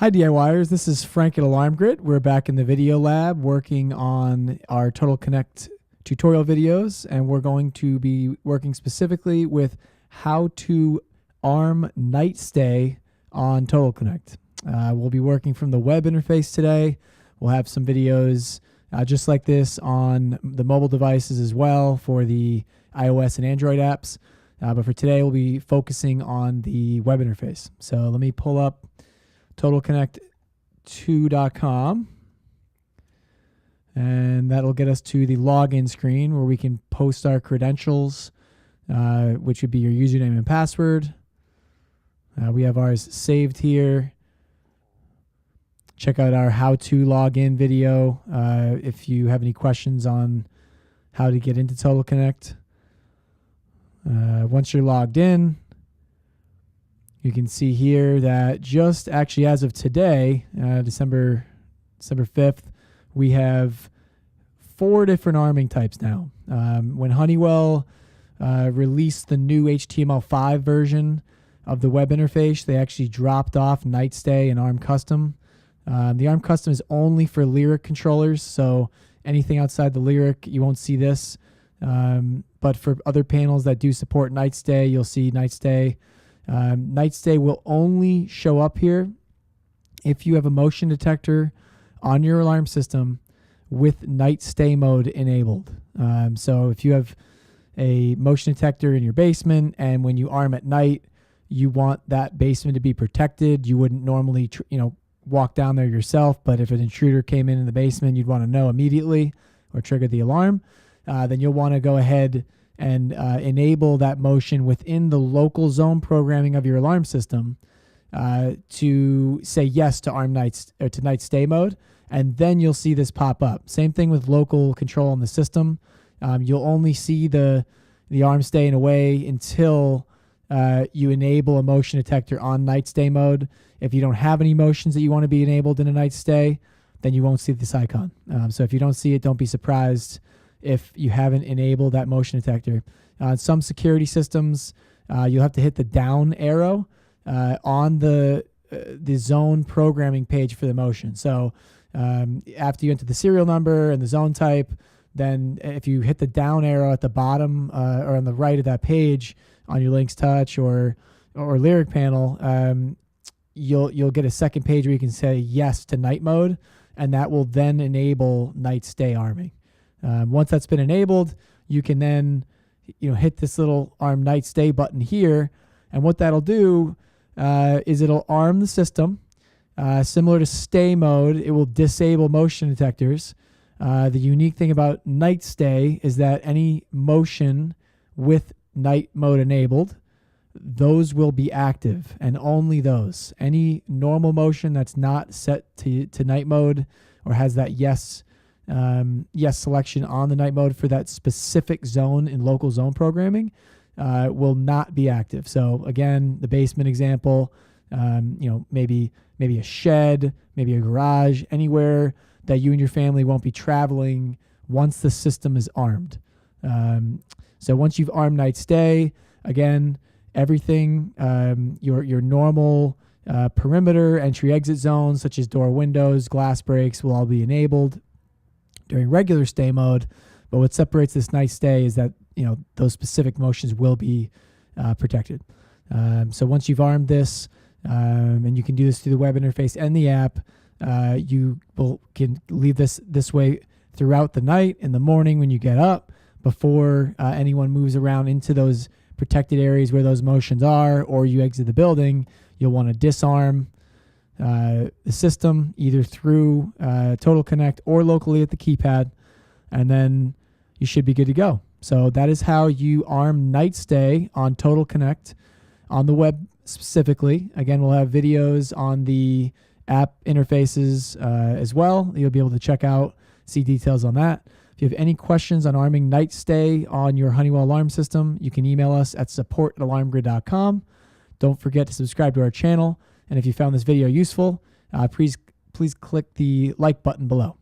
Hi DIYers, this is Frank at Alarm Grid. We're back in the video lab working on our Total Connect tutorial videos, and we're going to be working specifically with how to arm night stay on Total Connect. We'll be working from the web interface today. We'll have some videos just like this on the mobile devices as well for the iOS and Android apps. But for today, we'll be focusing on the web interface. So let me pull up TotalConnect2.com, and that'll get us to the login screen where we can post our credentials, which would be your username and password. We have ours saved here. Check out our how to log in video if you have any questions on how to get into Total Connect. Once you're logged in, you can see here that just actually as of today, December 5th, we have 4 different arming types now. When Honeywell released the new HTML5 version of the web interface, they actually dropped off Night Stay and ARM Custom. The ARM Custom is only for Lyric controllers, so anything outside the Lyric, you won't see this. But for other panels that do support Night Stay, you'll see Night Stay. Night Stay will only show up here if you have a motion detector on your alarm system with Night Stay mode enabled. So if you have a motion detector in your basement and when you arm at night, you want that basement to be protected. You wouldn't normally, walk down there yourself, but if an intruder came in the basement, you'd want to know immediately or trigger the alarm. Then you'll want to go ahead and enable that motion within the local zone programming of your alarm system to say yes to arm nights or to night stay mode, and then you'll see this pop up. Same thing with local control on the system. You'll only see the arm stay in a way until you enable a motion detector on night stay mode. If you don't have any motions that you want to be enabled in a night stay, then you won't see this icon. So if you don't see it, don't be surprised if you haven't enabled that motion detector. Some security systems, you'll have to hit the down arrow on the zone programming page for the motion. So after you enter the serial number and the zone type, then if you hit the down arrow at the bottom or on the right of that page on your Lynx Touch or Lyric panel, you'll get a second page where you can say yes to night mode, and that will then enable night stay arming. Once that's been enabled, you can then hit this little arm night stay button here, and what that'll do is it'll arm the system. Similar to stay mode, it will disable motion detectors. The unique thing about night stay is that any motion with night mode enabled, those will be active, and only those. Any normal motion that's not set to night mode or has that yes selection on the night mode for that specific zone in local zone programming will not be active. So again, the basement example, maybe a shed, maybe a garage, anywhere that you and your family won't be traveling once the system is armed. So once you've armed night stay, again, everything, your normal perimeter entry exit zones such as door windows, glass breaks will all be enabled during regular stay mode. But what separates this night stay is that those specific motions will be protected. So once you've armed this, and you can do this through the web interface and the app, you can leave this way throughout the night. In the morning when you get up, before anyone moves around into those protected areas where those motions are, or you exit the building, you'll want to disarm the system either through Total Connect or locally at the keypad, and then you should be good to go. So that is how you arm night stay on Total Connect on the web specifically. Again, we'll have videos on the app interfaces as well. You'll be able to check out, see details on that. If you have any questions on arming night stay on your Honeywell alarm system, you can email us at support@alarmgrid.com. Don't forget to subscribe to our channel. And if you found this video useful, please click the like button below.